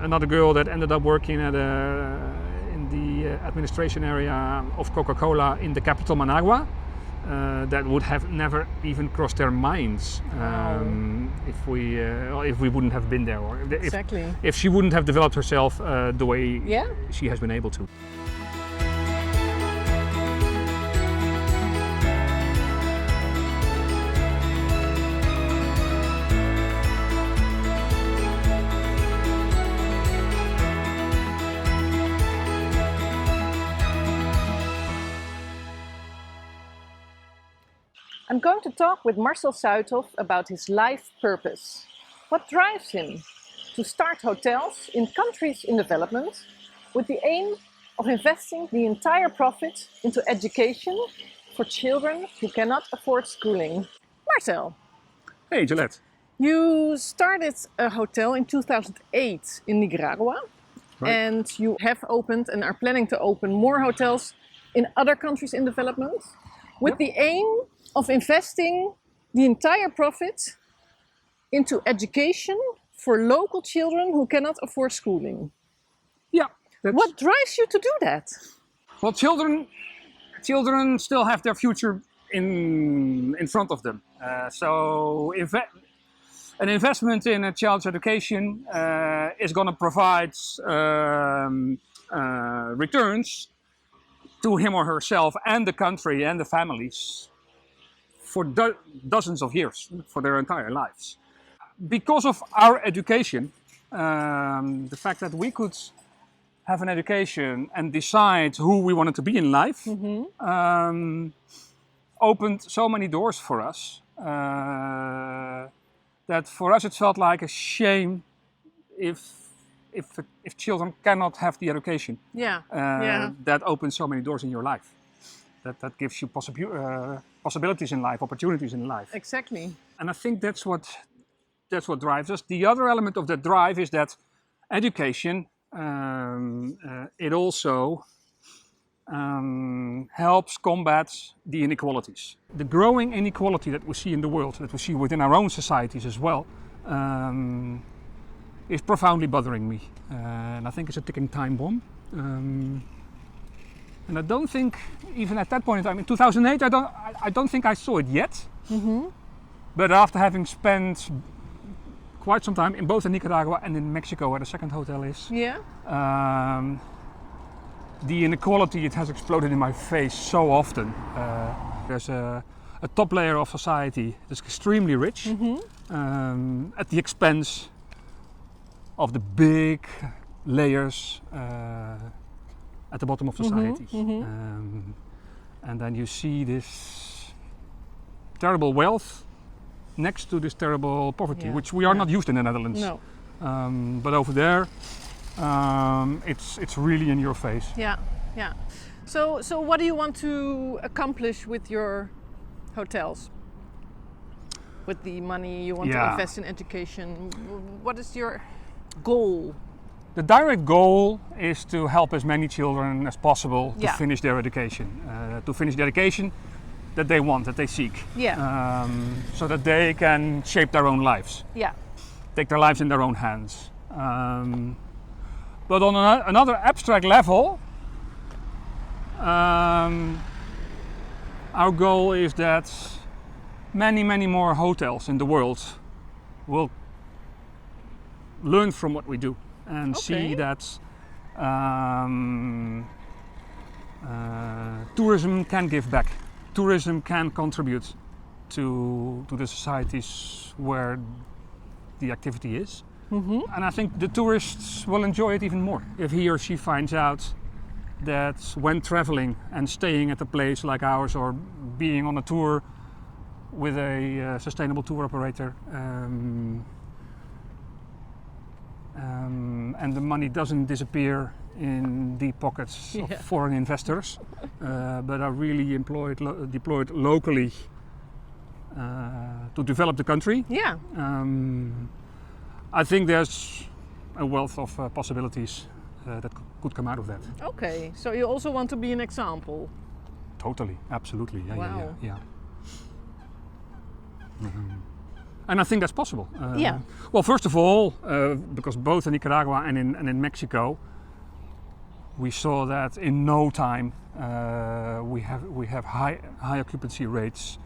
another girl that ended up working in the administration area of Coca-Cola in the capital Managua. That would have never even crossed their minds if we wouldn't have been there, or if she wouldn't have developed herself the way she has been able to. I'm going to talk with Marcel Zuidhof about his life purpose. What drives him to start hotels in countries in development with the aim of investing the entire profit into education for children who cannot afford schooling? Marcel. Hey, Gillette. You started a hotel in 2008 in Nicaragua, and you have opened and are planning to open more hotels in other countries in development with the aim of investing the entire profit into education for local children who cannot afford schooling. Yeah. What drives you to do that? Well, children still have their future in front of them. So an investment in a child's education is going to provide returns to him or herself and the country and the families for dozens of years, for their entire lives. Because of our education, the fact that we could have an education and decide who we wanted to be in life, opened so many doors for us that for us it felt like a shame if children cannot have the education. That opens so many doors in your life. That gives you possibilities in life, opportunities in life. Exactly. And I think that's what drives us. The other element of that drive is that education, it also helps combat the inequalities. The growing inequality that we see in the world, that we see within our own societies as well, is profoundly bothering me. And I think it's a ticking time bomb. And I don't think, even at that point in time, in 2008, I don't think I saw it yet. But after having spent quite some time in both in Nicaragua and in Mexico, where the second hotel is, the inequality, it has exploded in my face so often. There's a top layer of society that's extremely rich, at the expense of the big layers at the bottom of society. And then you see this terrible wealth next to this terrible poverty, which we are not used in the Netherlands. No. But over there, it's really in your face. So what do you want to accomplish with your hotels? With the money you want to invest in education, what is your goal? The direct goal is to help as many children as possible to finish their education, that they want, that they seek, so that they can shape their own lives, take their lives in their own hands. But on another abstract level, our goal is that many more hotels in the world will learn from what we do and see that tourism can give back. Tourism can contribute to the societies where the activity is. And I think the tourists will enjoy it even more if he or she finds out that when traveling and staying at a place like ours, or being on a tour with a sustainable tour operator, and the money doesn't disappear in deep pockets of foreign investors, but are really deployed locally to develop the country. I think there's a wealth of possibilities that could come out of that. Okay, so you also want to be an example? Totally, absolutely. And I think that's possible. Yeah. Well, first of all, because both in Nicaragua and in Mexico, we saw that in no time we have high occupancy rates,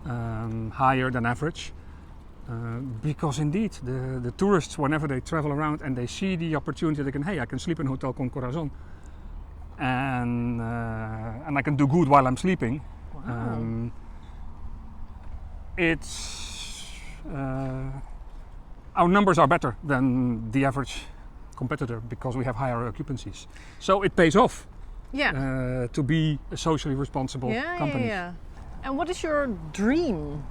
higher than average. Because indeed, the tourists, whenever they travel around and they see the opportunity, they can, hey, I can sleep in Hotel Con Corazon, and I can do good while I'm sleeping. Wow. Our numbers are better than the average competitor because we have higher occupancies. So it pays off to be a socially responsible company. Yeah. And what is your dream?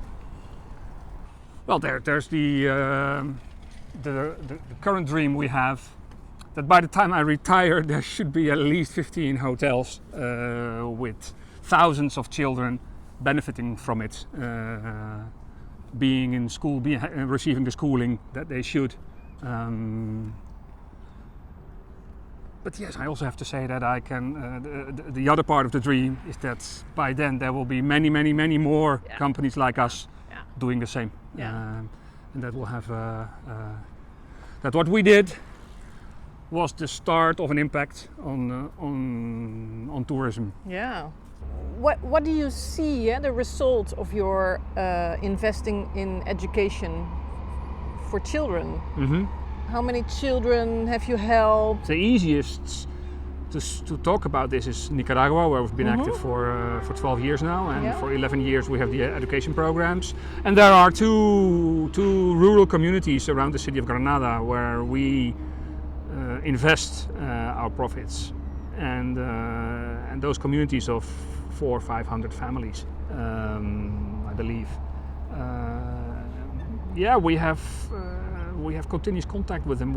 Well, there's the current dream we have, that by the time I retire there should be at least 15 hotels with thousands of children benefiting from it, being in school, receiving the schooling that they should. But yes, I also have to say that I can. The other part of the dream is that by then there will be many more companies like us doing the same, and that will have that what we did was the start of an impact on tourism. Yeah. What do you see the result of your investing in education for children? Mm-hmm. How many children have you helped? The easiest to talk about this is Nicaragua, where we've been active for 12 years now, and for 11 years we have the education programs. And there are two rural communities around the city of Granada where we invest our profits, and those communities of 400 or 500 families, I believe. We have continuous contact with them.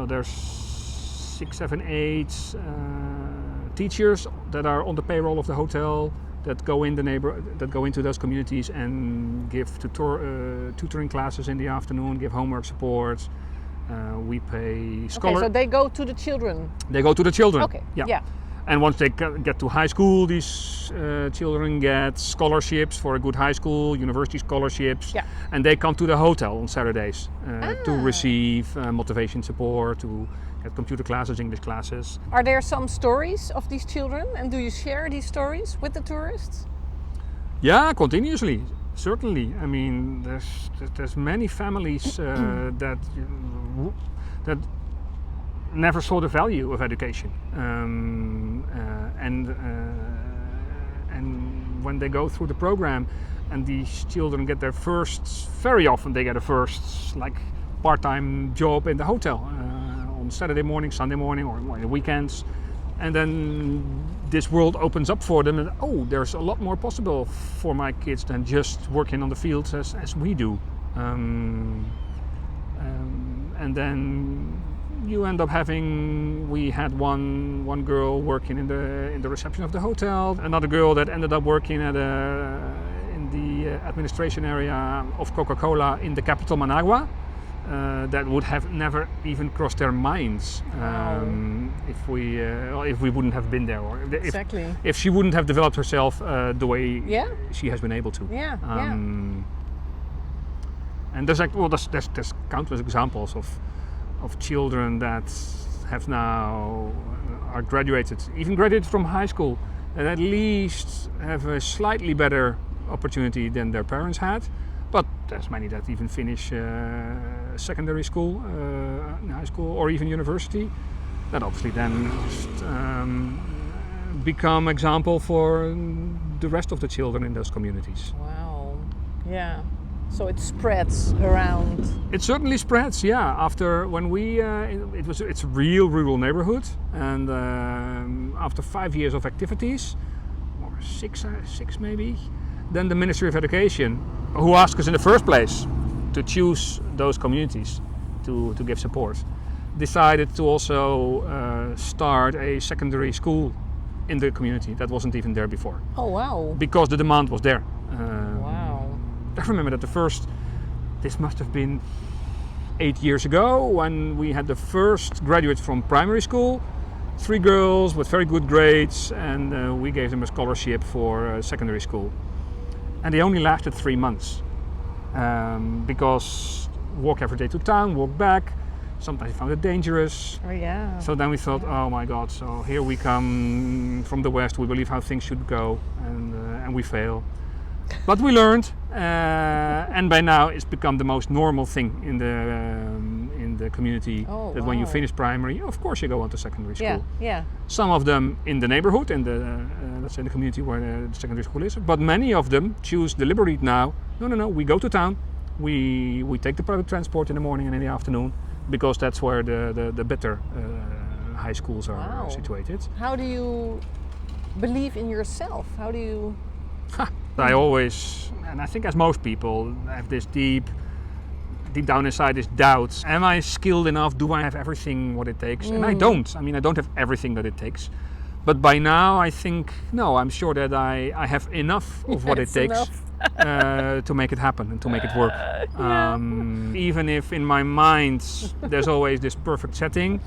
There's 6, 7, 8 teachers that are on the payroll of the hotel that go into those communities and give tutoring classes in the afternoon, give homework support. We pay scholars. Okay, so they go to the children. They go to the children. Okay. Yeah. And once they get to high school, these children get scholarships for a good high school, university scholarships, and they come to the hotel on Saturdays to receive motivation support, to get computer classes, English classes. Are there some stories of these children, and do you share these stories with the tourists? Yeah, continuously, certainly. I mean, there's many families that never saw the value of education, and when they go through the program and these children get very often they get a first like part-time job in the hotel on Saturday morning, Sunday morning, or on the weekends, and then this world opens up for them, and there's a lot more possible for my kids than just working on the fields as we do, and then you end up we had one girl working in the reception of the hotel, another girl that ended up working in the administration area of Coca-Cola in the capital Managua. That would have never even crossed their minds if we wouldn't have been there, or if she wouldn't have developed herself the way she has been able to. And there's countless examples of children that have now are graduated from high school, and at least have a slightly better opportunity than their parents had. But there's many that even finish secondary school, high school, or even university, that obviously then become example for the rest of the children in those communities. Wow, yeah. So it spreads around. It certainly spreads, yeah. After when it's a real rural neighborhood, and after 5 years of activities, or six maybe, then the Ministry of Education, who asked us in the first place to choose those communities to give support, decided to also start a secondary school in the community that wasn't even there before. Oh wow! Because the demand was there. Wow. I remember that this must have been 8 years ago, when we had the first graduates from primary school, 3 girls with very good grades, and we gave them a scholarship for secondary school. And they only lasted 3 months. because walk every day to town, walk back. Sometimes I found it dangerous. Oh yeah. So then we thought, oh my God, so here we come from the West, we believe how things should go, and we fail. But we learned, and by now it's become the most normal thing in the community, that when you finish primary, of course you go on to secondary school. Yeah. Some of them in the neighborhood, in the let's say the community where the secondary school is, but many of them choose deliberately now, no, we go to town, we take the public transport in the morning and in the afternoon, because that's where the better high schools are situated. How do you believe in yourself? How do you... I always, and I think as most people, have this deep down inside, this doubts. Am I skilled enough? Do I have everything what it takes? And I don't. I mean, I don't have everything that it takes. But by now I think, no, I'm sure that I have enough of what it takes to make it happen and to make it work. Even if in my mind there's always this perfect setting,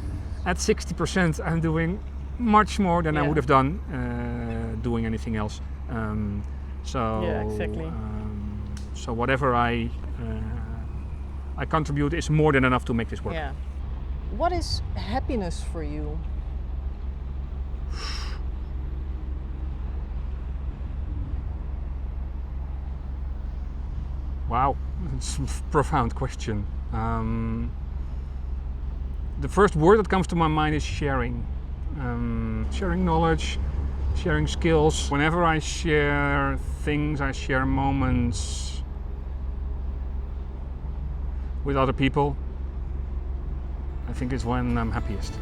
at 60% I'm doing much more than I would have done doing anything else. So whatever I contribute is more than enough to make this work. Yeah. What is happiness for you? Wow, it's a profound question. The first word that comes to my mind is sharing. Sharing knowledge, sharing skills. Whenever I share things, I share moments with other people, I think is when I'm happiest.